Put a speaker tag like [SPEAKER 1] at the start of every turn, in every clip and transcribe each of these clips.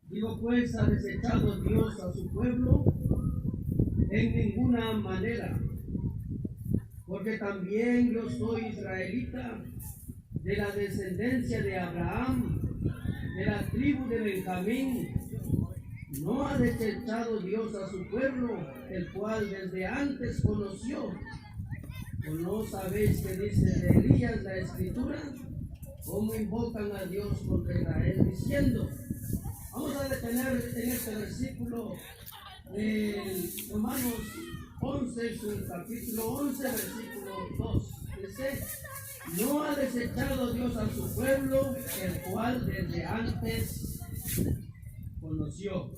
[SPEAKER 1] Digo pues, ¿ha desechado Dios a su pueblo? En ninguna manera, porque también yo soy israelita, de la descendencia de Abraham, de la tribu de Benjamín. ¿No ha desechado Dios a su pueblo, el cual desde antes conoció? ¿O no sabéis que dice de Elías la Escritura? ¿Cómo invocan a Dios contra Israel diciendo? Vamos a detener en este versículo de Romanos 11, su capítulo 11, versículo 2. Dice, no ha desechado Dios a su pueblo, el cual desde antes conoció.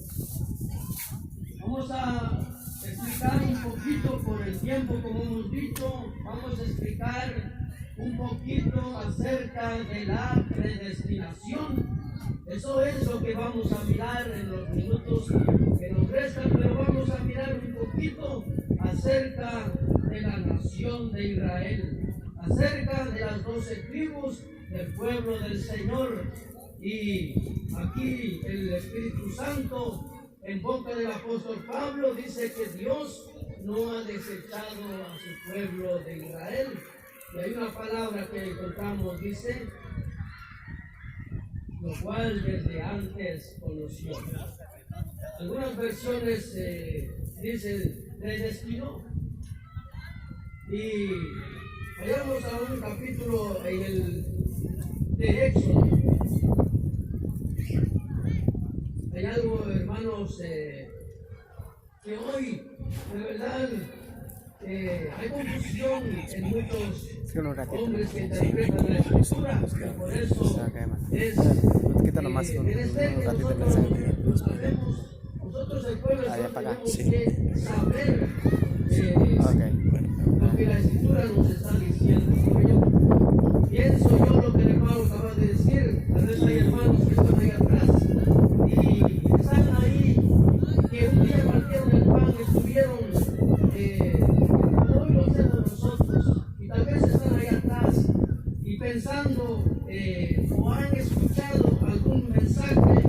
[SPEAKER 1] Vamos a explicar un poquito por el tiempo, como hemos dicho, vamos a explicar un poquito acerca de la predestinación. Eso es lo que vamos a mirar en los minutos que nos restan, pero vamos a mirar un poquito acerca de la nación de Israel, acerca de las 12 tribus del pueblo del Señor. Y aquí el Espíritu Santo, en boca del apóstol Pablo, dice que Dios no ha desechado a su pueblo de Israel. Y hay una palabra que encontramos, dice, lo cual desde antes conoció. Algunas versiones dicen predestinó. Y vayamos a un capítulo en el de Éxodo. Hay algo, hermanos, que hoy, de verdad, hay confusión en muchos hombres que interpretan la Escritura, y por eso es nosotros el pueblo tenemos que saber lo que la Escritura nos está diciendo. Yo pienso lo que el hermano acaba de decir, tal vez hay hermanos que están ahí atrás y están ahí, que un día partieron el pan, estuvieron hoy lo hacemos nosotros, y tal vez están ahí atrás y pensando o han escuchado algún mensaje,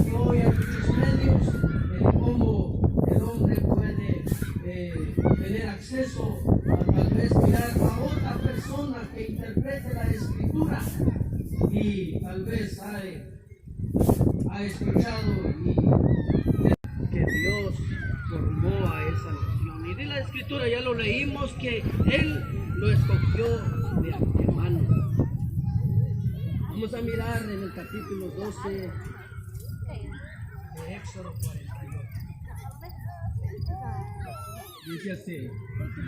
[SPEAKER 1] que hoy hay muchos medios de cómo el hombre puede tener acceso a tal vez mirar a otra persona que interprete la Escritura, y tal vez ha escuchado que Dios formó a esa nación. Y de la Escritura ya lo leímos que Él lo escogió de antemano. Vamos a mirar en el capítulo 12 de Éxodo 42. Dice así: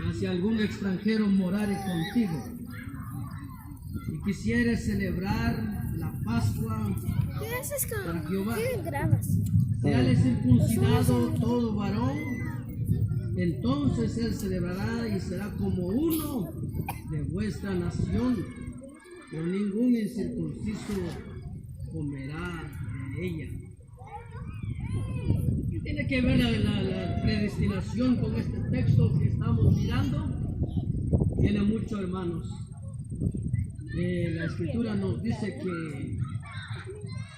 [SPEAKER 1] mas si algún extranjero morare contigo y quisiere celebrar la Pascua para Jehová, seale circuncidado todo varón, entonces él celebrará y será como uno de vuestra nación, pero ningún incircunciso comerá de ella. ¿Qué tiene que ver la predestinación con este texto que estamos mirando? Tiene mucho, hermanos. La Escritura nos dice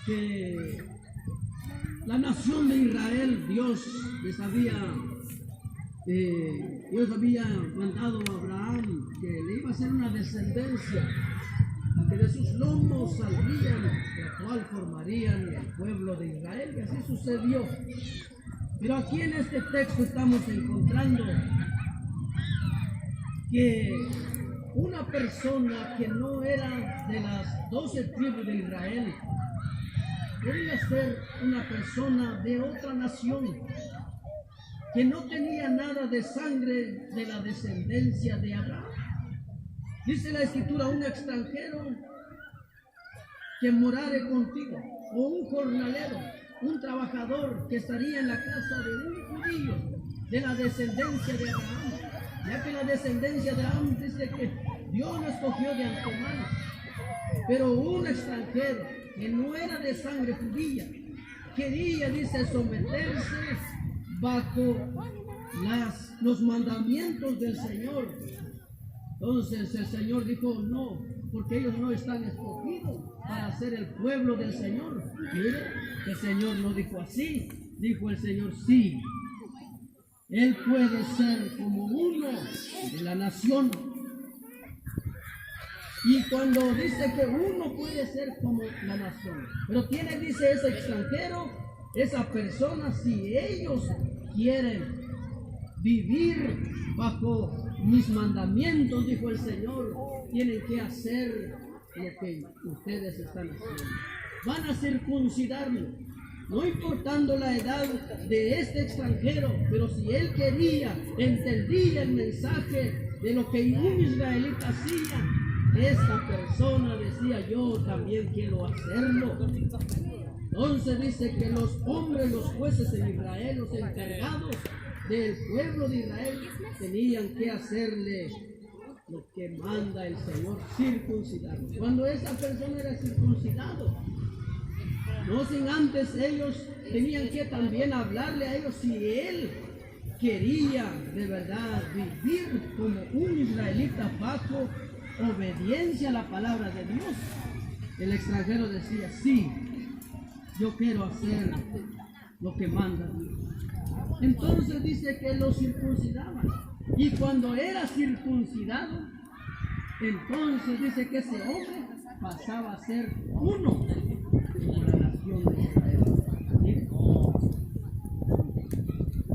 [SPEAKER 1] que la nación de Israel, Dios había mandado a Abraham que le iba a hacer una descendencia, que de sus lomos saldrían, la cual formarían el pueblo de Israel, y así sucedió. Pero aquí en este texto estamos encontrando que una persona que no era de las 12 tribus de Israel debía ser una persona de otra nación, que no tenía nada de sangre de la descendencia de Abraham. Dice la Escritura, un extranjero que morare contigo, o un jornalero, un trabajador que estaría en la casa de un judío de la descendencia de Abraham, ya que la descendencia de Abraham dice que Dios lo escogió de antemano. Pero un extranjero que no era de sangre judía quería, dice, someterse bajo los mandamientos del Señor. Entonces el Señor dijo: no, porque ellos no están escogidos para ser el pueblo del Señor. Mire, El Señor no dijo así, dijo el Señor sí. Él puede ser como uno de la nación. Y cuando dice que uno puede ser como la nación, pero tiene, dice, ese extranjero, esa persona, si ellos quieren vivir bajo mis mandamientos, dijo el Señor, tienen que hacer lo que ustedes están haciendo. Van a circuncidarlo, no importando la edad de este extranjero, pero si él quería, entendía el mensaje de lo que un israelita hacía, esta persona decía, yo también quiero hacerlo. Entonces dice que los hombres, los jueces en Israel, los encargados del pueblo de Israel, tenían que hacerle lo que manda el Señor, circuncidar. Cuando esa persona era circuncidado, no sin antes ellos tenían que también hablarle a ellos si él quería de verdad vivir como un israelita bajo obediencia a la palabra de Dios. El extranjero decía, sí, yo quiero hacer lo que manda Dios. Entonces dice que lo circuncidaban. Y cuando era circuncidado, entonces dice que ese hombre pasaba a ser uno como la nación de Israel.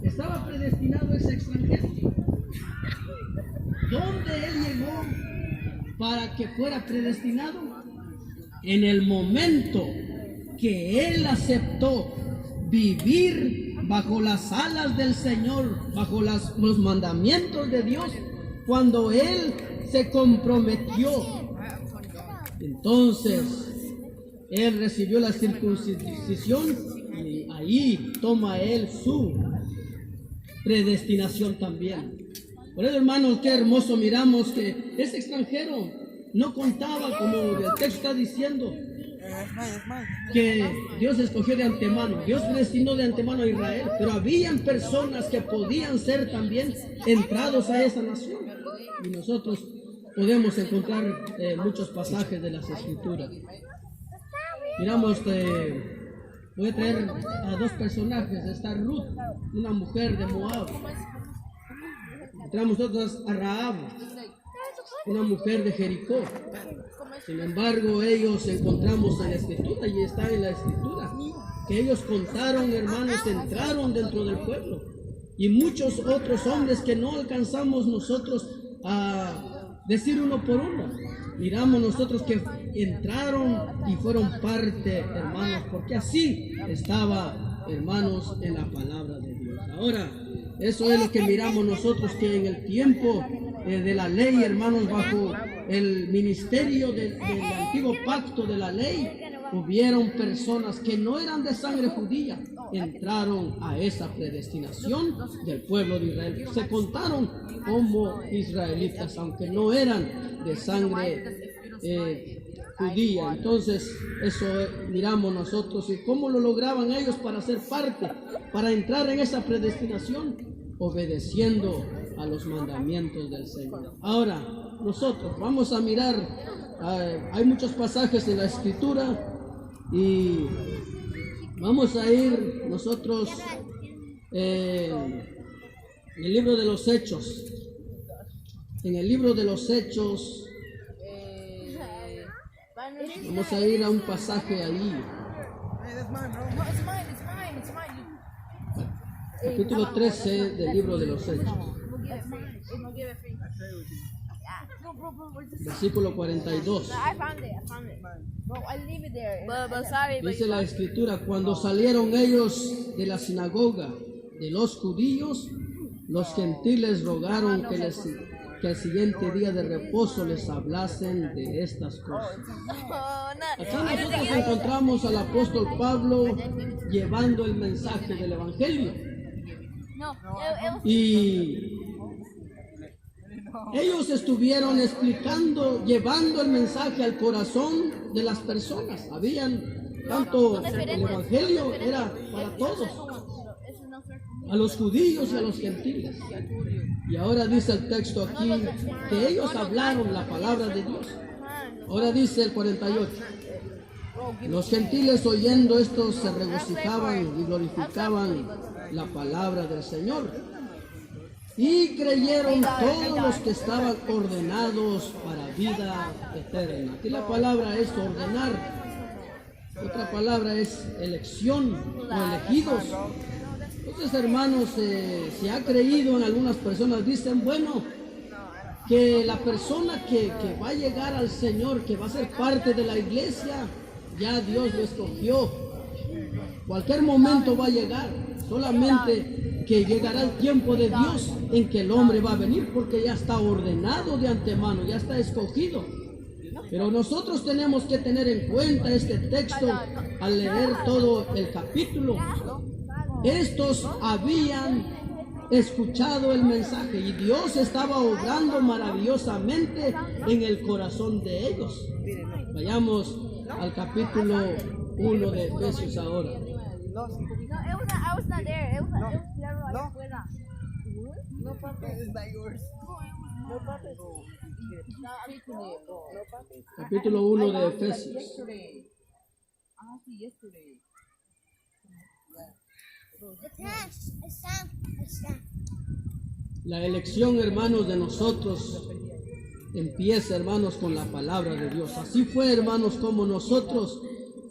[SPEAKER 1] Estaba predestinado ese extranjero. ¿Dónde él llegó para que fuera predestinado? En el momento que él aceptó vivir bajo las alas del Señor, bajo los mandamientos de Dios, cuando él se comprometió, entonces él recibió la circuncisión y ahí toma él su predestinación también. Por eso, hermanos, qué hermoso miramos que ese extranjero no contaba, como el texto está diciendo, que Dios escogió de antemano, Dios predestinó de antemano a Israel, pero habían personas que podían ser también entrados a esa nación. Y nosotros podemos encontrar muchos pasajes de las Escrituras. Miramos, voy a traer a dos personajes. Está Ruth, una mujer de Moab. Entramos nosotros a Rahab, una mujer de Jericó. Sin embargo, ellos encontramos en la Escritura, y está en la Escritura, que ellos contaron, hermanos, entraron dentro del pueblo. Y muchos otros hombres que no alcanzamos nosotros a decir uno por uno. Miramos nosotros que entraron y fueron parte, hermanos, porque así estaba, hermanos, en la palabra de Dios. Ahora, eso es lo que miramos nosotros, que en el tiempo de la ley, hermanos, bajo el ministerio del antiguo pacto de la ley, hubieron personas que no eran de sangre judía, entraron a esa predestinación del pueblo de Israel. Se contaron como israelitas, aunque no eran de sangre judía. Entonces, eso miramos nosotros. ¿Y cómo lo lograban ellos para ser parte, para entrar en esa predestinación? Obedeciendo a los mandamientos del Señor. Ahora, nosotros vamos a mirar, hay muchos pasajes en la Escritura, y vamos a ir nosotros en el libro de los Hechos. En el libro de los Hechos vamos a ir a un pasaje ahí. Capítulo 13 del libro de los Hechos. Versículo 42. Dice la Escritura: cuando salieron ellos de la sinagoga de los judíos, los gentiles rogaron que el siguiente día de reposo les hablasen de estas cosas. Acá nosotros encontramos al apóstol Pablo llevando el mensaje del Evangelio. Y ellos estuvieron explicando, llevando el mensaje al corazón de las personas. Habían tanto, el Evangelio era para todos, a los judíos y a los gentiles. Y ahora dice el texto aquí que ellos hablaron la palabra de Dios. Ahora dice el 48: Los gentiles oyendo esto se regocijaban y glorificaban la palabra del Señor. Y creyeron todos los que estaban ordenados para vida eterna. Aquí la palabra es ordenar. Otra palabra es elección o elegidos. Entonces, hermanos, se ha creído en algunas personas, dicen, bueno, que la persona que va a llegar al Señor, que va a ser parte de la iglesia, ya Dios lo escogió. Cualquier momento va a llegar, solamente que llegará el tiempo de Dios en que el hombre va a venir, porque ya está ordenado de antemano, ya está escogido. Pero nosotros tenemos que tener en cuenta este texto al leer todo el capítulo. Estos habían escuchado el mensaje y Dios estaba obrando maravillosamente en el corazón de ellos. Vayamos al capítulo 1 de Efesios ahora. Capítulo 1 de Efesios. La elección, hermanos, de nosotros empieza, hermanos, con la palabra de Dios. Así fue, hermanos, como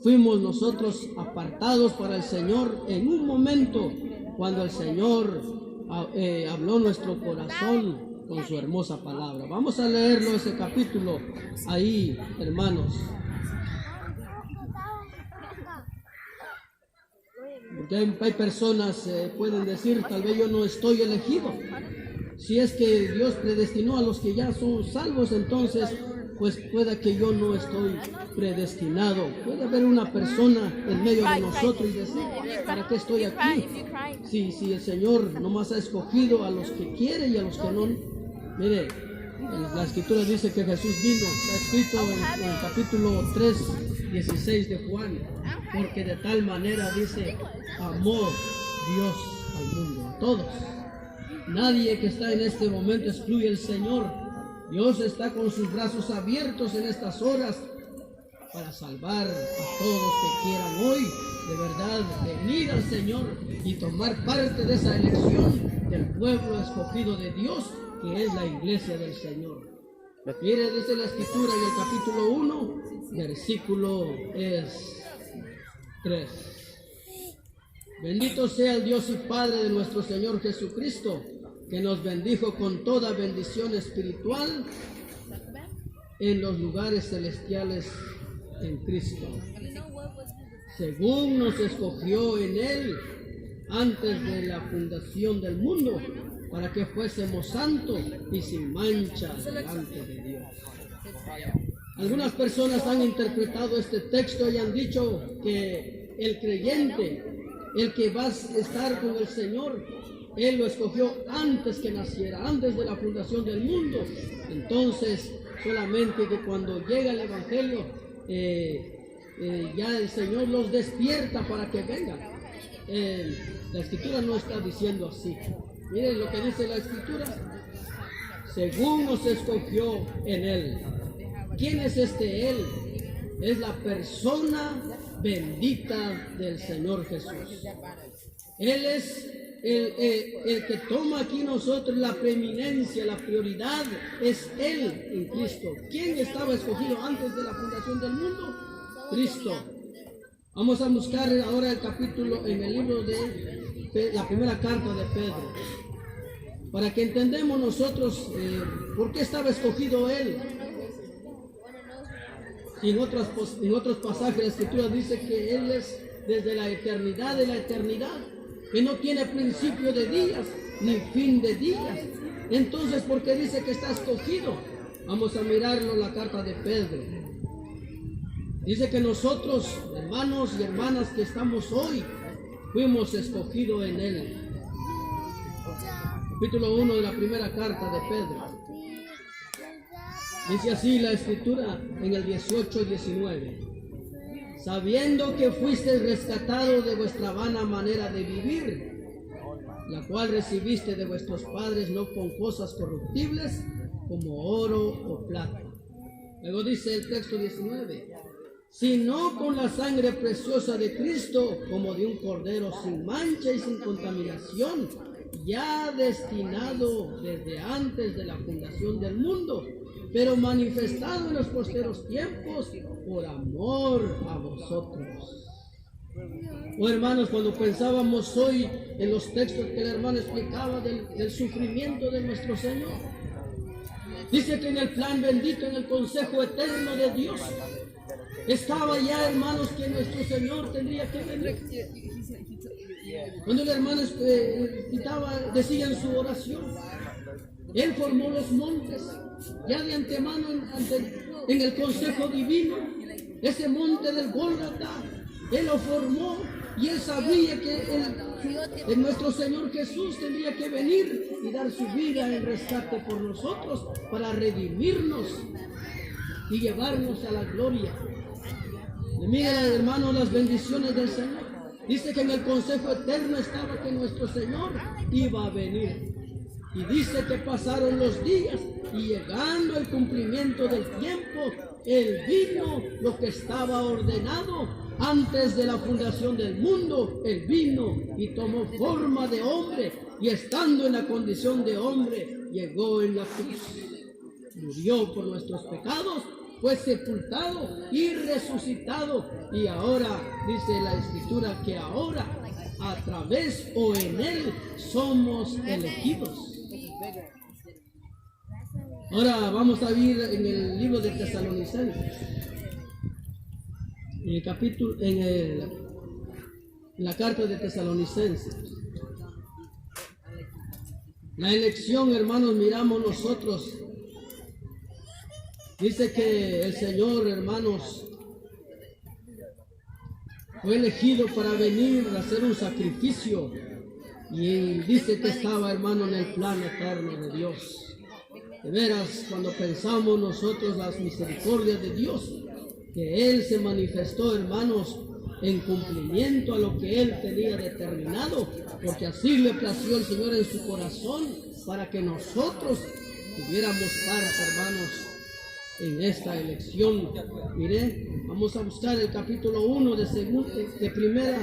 [SPEAKER 1] fuimos nosotros apartados para el Señor en un momento cuando el Señor habló nuestro corazón con su hermosa palabra. Vamos a leerlo, ese capítulo ahí, hermanos. Porque hay personas pueden decir, tal vez yo no estoy elegido. Si es que Dios predestinó a los que ya son salvos, entonces pues pueda que yo no estoy predestinado. Puede haber una persona en medio de nosotros y decir, ¿para qué estoy aquí? Si el Señor nomás ha escogido a los que quiere y a los que no. Mire, la escritura dice que Jesús vino, está escrito en el capítulo 3, 16 de Juan, porque de tal manera dice, amó Dios al mundo, a todos. Nadie que está en este momento excluye al Señor. Dios está con sus brazos abiertos en estas horas para salvar a todos que quieran hoy, de verdad, venir al Señor y tomar parte de esa elección del pueblo escogido de Dios, que es la iglesia del Señor. Mire, dice la escritura en el capítulo 1, versículo 3. Bendito sea el Dios y Padre de nuestro Señor Jesucristo, que nos bendijo con toda bendición espiritual en los lugares celestiales en Cristo, según nos escogió en Él antes de la fundación del mundo, para que fuésemos santos y sin mancha delante de Dios. Algunas personas han interpretado este texto y han dicho que el creyente, el que va a estar con el Señor, Él lo escogió antes que naciera, antes de la fundación del mundo. Entonces, solamente que cuando llega el Evangelio, ya el Señor los despierta para que vengan. La Escritura no está diciendo así. Miren lo que dice la Escritura. Según nos escogió en Él. ¿Quién es este Él? Es la persona bendita del Señor Jesús. Él es el que toma aquí nosotros la preeminencia, la prioridad, es Él en Cristo. ¿Quién estaba escogido antes de la fundación del mundo? Cristo. Vamos a buscar ahora el capítulo en el libro de la primera carta de Pedro, para que entendamos nosotros por qué estaba escogido Él. Y en otros pasajes la Escritura dice que Él es desde la eternidad de la eternidad, que no tiene principio de días ni fin de días. Entonces, ¿por qué dice que está escogido? Vamos a mirarlo en la carta de Pedro. Dice que nosotros, hermanos y hermanas que estamos hoy, fuimos escogidos en Él. Capítulo 1 de la primera carta de Pedro. Dice así la Escritura en el 18 y 19. Sabiendo que fuisteis rescatados de vuestra vana manera de vivir, la cual recibiste de vuestros padres, no con cosas corruptibles como oro o plata. Luego dice el texto 19, sino con la sangre preciosa de Cristo, como de un cordero sin mancha y sin contaminación, ya destinado desde antes de la fundación del mundo, pero manifestado en los posteros tiempos por amor a vosotros. Oh, hermanos, cuando pensábamos hoy en los textos que el hermano explicaba del sufrimiento de nuestro Señor, dice que en el plan bendito, en el consejo eterno de Dios, estaba ya, hermanos, que nuestro Señor tendría que venir. Cuando el hermano decía en su oración, Él formó los montes, ya de antemano en el consejo divino, ese monte del Gólgota, Él lo formó y Él sabía que nuestro Señor Jesús tendría que venir y dar su vida en rescate por nosotros para redimirnos y llevarnos a la gloria. Y miren, hermanos, las bendiciones del Señor. Dice que en el consejo eterno estaba que nuestro Señor iba a venir. Y dice que pasaron los días y llegando el cumplimiento del tiempo, Él vino lo que estaba ordenado antes de la fundación del mundo. Él vino y tomó forma de hombre y estando en la condición de hombre, llegó en la cruz. Murió por nuestros pecados, fue sepultado y resucitado. Y ahora dice la Escritura que ahora a través o en Él somos elegidos. Ahora vamos a ver en el libro de Tesalonicenses, en el capítulo, en la carta de Tesalonicenses. La elección, hermanos, miramos nosotros. Dice que el Señor, hermanos, fue elegido para venir a hacer un sacrificio. Y dice que estaba, hermano, en el plan eterno de Dios. De veras, cuando pensamos nosotros las misericordias de Dios, que Él se manifestó, hermanos, en cumplimiento a lo que Él tenía determinado, porque así le plació el Señor en su corazón, para que nosotros tuviéramos parte, hermanos, en esta elección. Mire, vamos a buscar el capítulo 1 de primera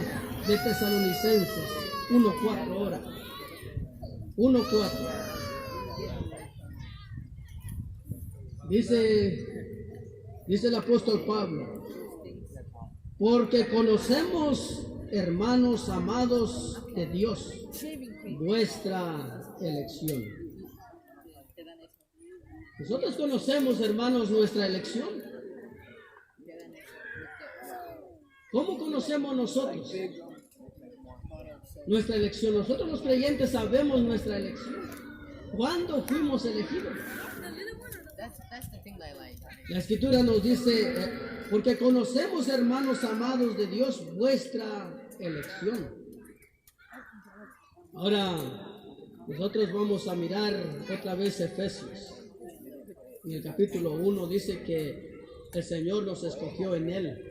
[SPEAKER 1] de Tesalonicenses, 1:4 ahora. 1:4. Dice el apóstol Pablo, porque conocemos, hermanos amados de Dios, vuestra elección. Nosotros conocemos, hermanos, nuestra elección. ¿Cómo conocemos nosotros nuestra elección? Nosotros los creyentes sabemos nuestra elección. ¿Cuándo fuimos elegidos? La Escritura nos dice, porque conocemos, hermanos amados de Dios, vuestra elección. Ahora, nosotros vamos a mirar otra vez Efesios. En el capítulo 1 dice que el Señor nos escogió en Él.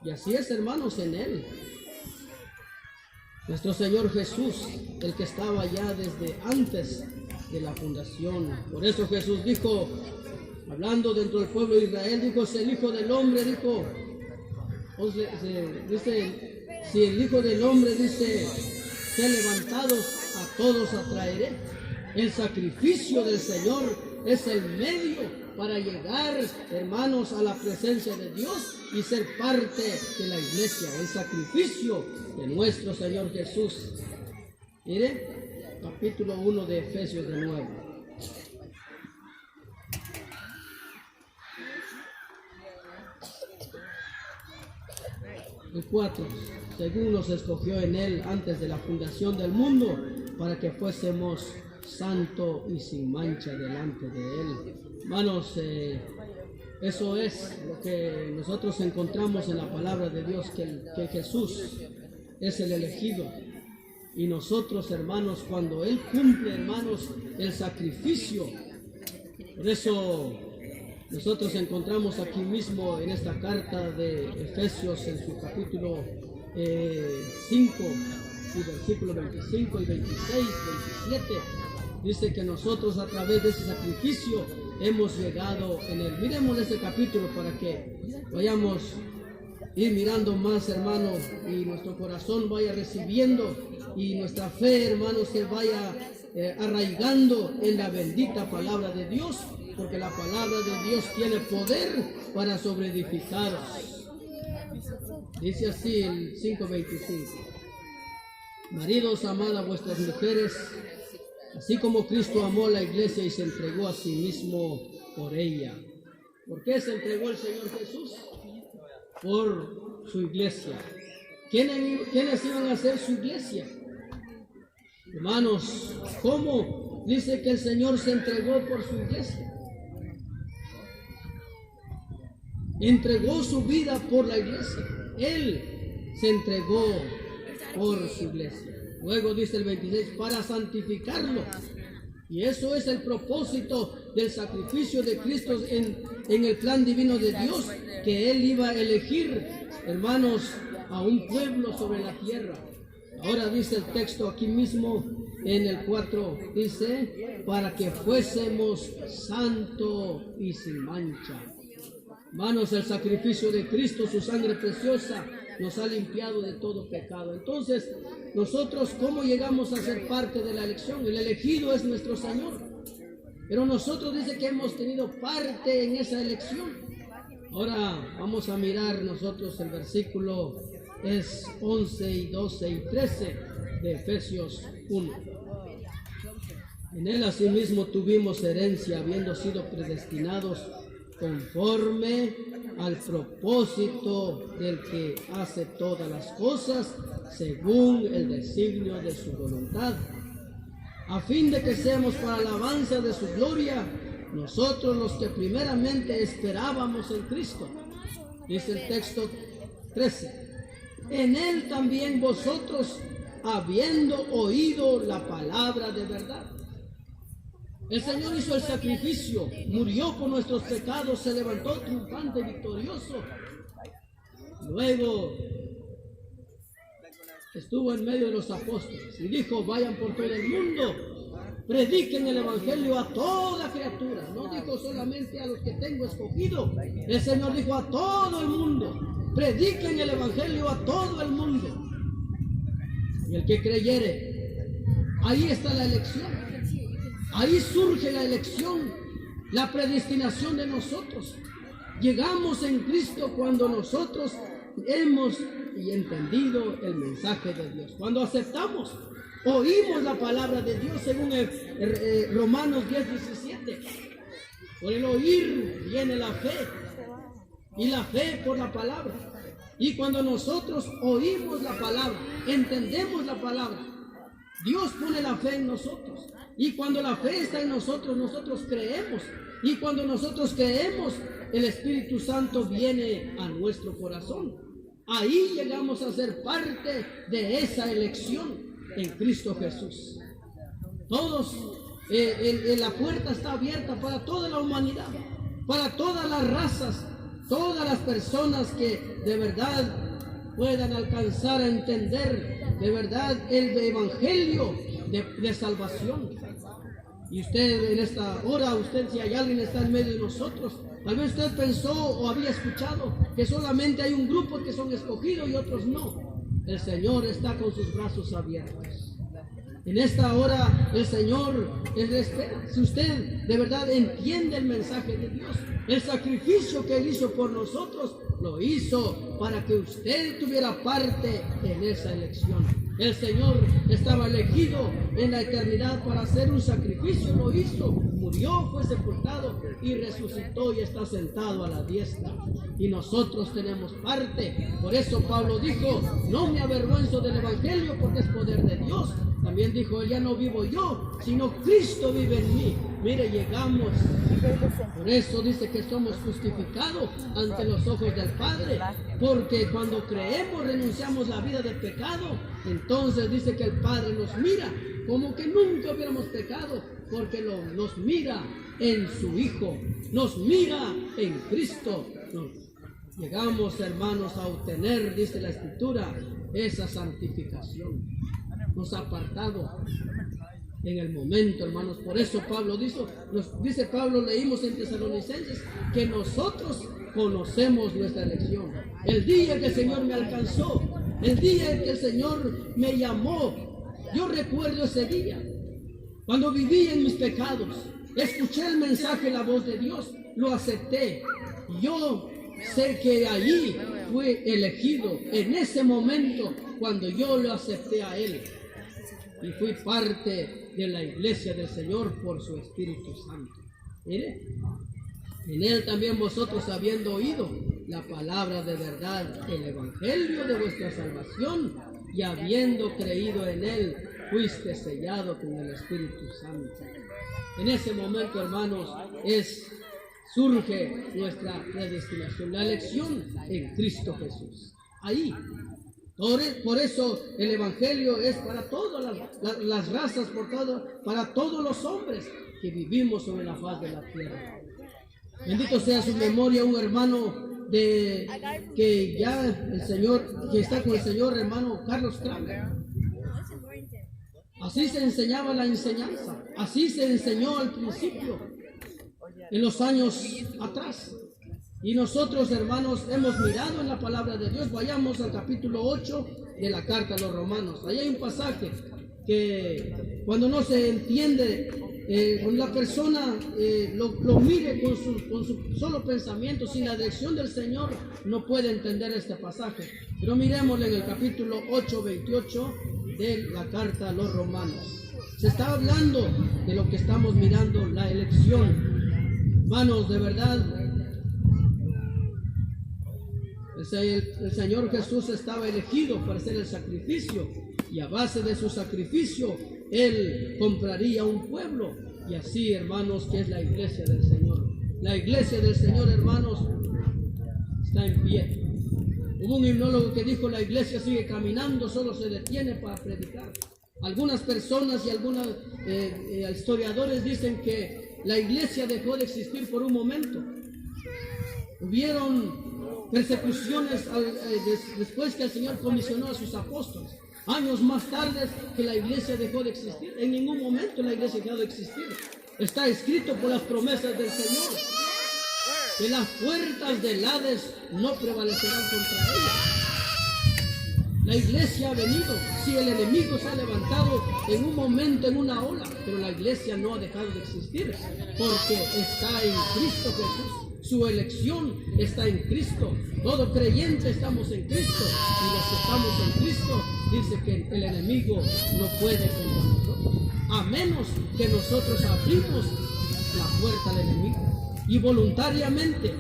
[SPEAKER 1] Y así es, hermanos, en Él. Nuestro Señor Jesús, el que estaba ya desde antes de la fundación. Por eso Jesús dijo, hablando dentro del pueblo de Israel, dijo, si el Hijo del Hombre, dijo, dice, si el Hijo del Hombre, dice, sé levantados, a todos atraeré. El sacrificio del Señor es el medio para llegar, hermanos, a la presencia de Dios y ser parte de la iglesia. El sacrificio de nuestro Señor Jesús. Mire, capítulo 1 de Efesios de nuevo. El 4. Según nos escogió en Él antes de la fundación del mundo, para que fuésemos santo y sin mancha delante de Él. Hermanos, eso es lo que nosotros encontramos en la palabra de Dios, que Jesús es el elegido. Y nosotros, hermanos, cuando Él cumple, hermanos, el sacrificio, por eso nosotros encontramos aquí mismo en esta carta de Efesios, en su capítulo 5 y versículos 25 y 26, 27, dice que nosotros a través de ese sacrificio hemos llegado en él. Miremos este capítulo para que vayamos ir mirando más, hermanos, y nuestro corazón vaya recibiendo y nuestra fe, hermanos, se vaya arraigando en la bendita palabra de Dios, porque la palabra de Dios tiene poder para sobreedificaros. Dice así el 5:25: maridos, amad a vuestras mujeres, así como Cristo amó a la iglesia y se entregó a sí mismo por ella. ¿Por qué se entregó el Señor Jesús? Por su iglesia. ¿Quiénes iban a ser su iglesia? Hermanos, ¿cómo dice que el Señor se entregó por su iglesia? Entregó su vida por la iglesia. Él se entregó por su iglesia. Luego dice el 26, para santificarlo. Y eso es el propósito del sacrificio de Cristo en el plan divino de Dios, que Él iba a elegir, hermanos, a un pueblo sobre la tierra. Ahora dice el texto aquí mismo en el 4, dice, para que fuésemos santo y sin mancha. Hermanos, el sacrificio de Cristo, su sangre preciosa, nos ha limpiado de todo pecado. Entonces, nosotros, ¿cómo llegamos a ser parte de la elección? El elegido es nuestro Señor. Pero nosotros dice que hemos tenido parte en esa elección. Ahora vamos a mirar nosotros el versículo es 11 y 12 y 13 de Efesios 1. En él asimismo tuvimos herencia, habiendo sido predestinados conforme al propósito del que hace todas las cosas según el designio de su voluntad, a fin de que seamos para alabanza de su gloria, nosotros los que primeramente esperábamos en Cristo. Dice el texto 13, en él también vosotros, habiendo oído la palabra de verdad. El Señor hizo el sacrificio, murió por nuestros pecados, se levantó triunfante, victorioso. Luego estuvo en medio de los apóstoles y dijo, vayan por todo el mundo, prediquen el evangelio a toda criatura. No dijo solamente a los que tengo escogido, el Señor dijo a todo el mundo, prediquen el evangelio a todo el mundo. Y el que creyere, ahí está la elección. Ahí surge la elección, la predestinación de nosotros. Llegamos en Cristo cuando nosotros hemos entendido el mensaje de Dios. Cuando aceptamos, oímos la palabra de Dios según Romanos 10:17. Por el oír viene la fe, y la fe por la palabra. Y cuando nosotros oímos la palabra, entendemos la palabra, Dios pone la fe en nosotros. Y cuando la fe está en nosotros, nosotros creemos. Y cuando nosotros creemos, el Espíritu Santo viene a nuestro corazón. Ahí llegamos a ser parte de esa elección en Cristo Jesús. Todos, la puerta está abierta para toda la humanidad, para todas las razas, todas las personas que de verdad puedan alcanzar a entender de verdad el evangelio de salvación. Y usted en esta hora, si hay alguien que está en medio de nosotros, tal vez usted pensó o había escuchado que solamente hay un grupo que son escogidos y otros no. El Señor está con sus brazos abiertos. En esta hora el Señor le espera. Si usted de verdad entiende el mensaje de Dios, el sacrificio que Él hizo por nosotros, lo hizo para que usted tuviera parte en esa elección. El Señor estaba elegido en la eternidad para hacer un sacrificio, lo hizo, murió, fue sepultado y resucitó y está sentado a la diestra. Y nosotros tenemos parte. Por eso Pablo dijo, no me avergüenzo del evangelio porque es poder de Dios. También dijo, ya no vivo yo, sino Cristo vive en mí. Mire, llegamos. Por eso dice que somos justificados ante los ojos del Padre. Porque cuando creemos, renunciamos la vida del pecado. Entonces dice que el Padre nos mira como que nunca hubiéramos pecado. Porque nos mira en su Hijo. Nos mira en Cristo. Llegamos, hermanos, a obtener, dice la Escritura, esa santificación. Nos ha apartado. en el momento, hermanos. Por eso Pablo dice Pablo, leímos en Tesalonicenses, que nosotros conocemos nuestra elección. El día que el Señor me alcanzó, el día en que el Señor me llamó, yo recuerdo ese día, cuando viví en mis pecados, escuché el mensaje, la voz de Dios, lo acepté. Yo sé que allí fue elegido, en ese momento, cuando yo lo acepté a Él. Y fui parte de la iglesia del Señor por su Espíritu Santo. Mire, en Él también vosotros, habiendo oído la palabra de verdad, el evangelio de vuestra salvación, y habiendo creído en Él, fuiste sellado con el Espíritu Santo. En ese momento, hermanos, surge nuestra predestinación, la elección en Cristo Jesús. Ahí. Por eso el evangelio es para todas las razas, para todos los hombres que vivimos sobre la faz de la tierra. Bendito sea su memoria, un hermano que está con el Señor, hermano Carlos Kramer. Así se enseñaba la enseñanza, así se enseñó al principio, en los años atrás. Y nosotros, hermanos, hemos mirado en la palabra de Dios. Vayamos al capítulo 8 de la carta a los Romanos. Ahí hay un pasaje que cuando no se entiende, cuando la persona lo mire con su solo pensamiento, sin la dirección del Señor, no puede entender este pasaje. Pero miremosle en el capítulo 8, 28 de la carta a los Romanos. Se está hablando de lo que estamos mirando, la elección. Hermanos, de verdad, el Señor Jesús estaba elegido para hacer el sacrificio, y a base de su sacrificio Él compraría un pueblo. Y así, hermanos, que es la iglesia del Señor. La iglesia del Señor, hermanos, está en pie. Hubo un himnólogo que dijo: la iglesia sigue caminando, solo se detiene para predicar. Algunas personas y algunos historiadores dicen que la iglesia dejó de existir por un momento. Hubieron persecuciones después que el Señor comisionó a sus apóstoles. Años más tarde que la iglesia dejó de existir. En ningún momento la iglesia dejó de existir. Está escrito por las promesas del Señor que las puertas del Hades no prevalecerán contra ella. La iglesia ha venido. Si el enemigo se ha levantado en un momento, en una ola, pero la iglesia no ha dejado de existir, porque está en Cristo Jesús. Su elección está en Cristo. Todo creyente estamos en Cristo. Y los que estamos en Cristo, dice que el enemigo no puede contra nosotros, a menos que nosotros abrimos la puerta al enemigo y voluntariamente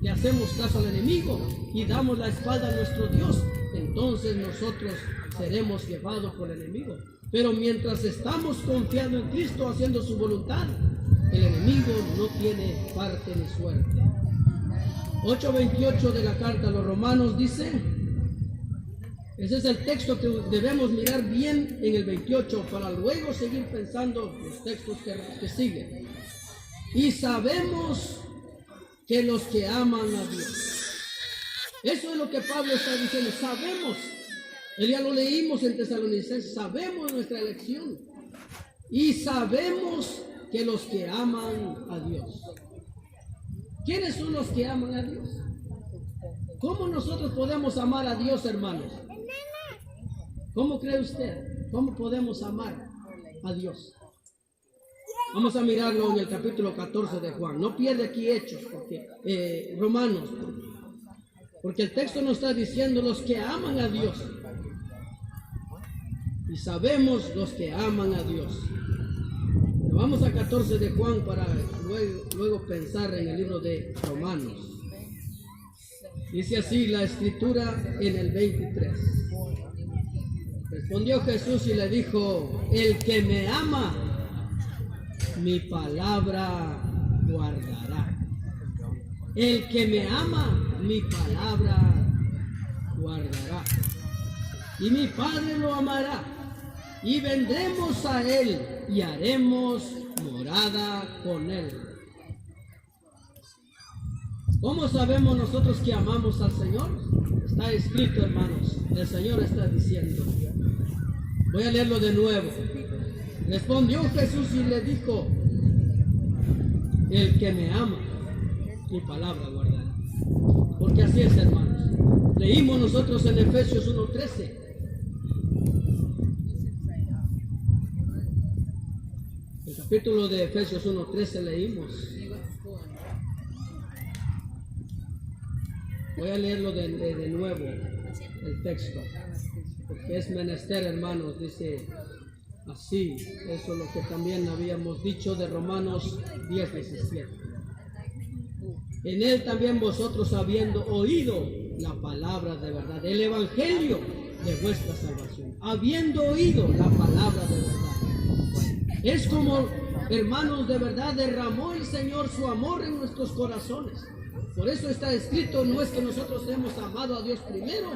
[SPEAKER 1] le hacemos caso al enemigo y damos la espalda a nuestro Dios. Entonces nosotros seremos llevados por el enemigo. Pero mientras estamos confiando en Cristo, haciendo su voluntad, el enemigo no tiene parte ni suerte. 8:28 de la carta a los Romanos dice, ese es el texto que debemos mirar bien en el 28 para luego seguir pensando los textos que siguen. Y sabemos que los que aman a Dios. Eso es lo que Pablo está diciendo, sabemos. Ya lo leímos en Tesalonicenses, sabemos nuestra elección. Y sabemos que los que aman a Dios. ¿Quiénes son los que aman a Dios? ¿Cómo nosotros podemos amar a Dios, hermanos? ¿Cómo cree usted? ¿Cómo podemos amar a Dios? Vamos a mirarlo en el capítulo 14 de Juan. No pierde aquí Hechos, Romanos, porque el texto nos está diciendo los que aman a Dios. Y sabemos los que aman a Dios. Vamos a 14 de Juan para luego pensar en el libro de Romanos. Dice así la escritura en el 23. Respondió Jesús y le dijo: el que me ama, mi palabra guardará. El que me ama, mi palabra guardará. Y mi Padre lo amará. Y vendremos a Él y haremos morada con Él. ¿Cómo sabemos nosotros que amamos al Señor? Está escrito, hermanos. El Señor está diciendo. Voy a leerlo de nuevo. Respondió Jesús y le dijo: el que me ama, mi palabra guardará. Porque así es, hermanos. Leímos nosotros en Efesios 1:13. El capítulo de Efesios 1:13 leímos. Voy a leerlo de nuevo, el texto, porque es menester, hermanos, dice así. Eso es lo que también habíamos dicho de Romanos 10:17. En él también vosotros, habiendo oído la palabra de verdad, el evangelio de vuestra salvación, habiendo oído la palabra de verdad, es como, hermanos, de verdad derramó el Señor su amor en nuestros corazones. Por eso está escrito, no es que nosotros hemos amado a Dios primero,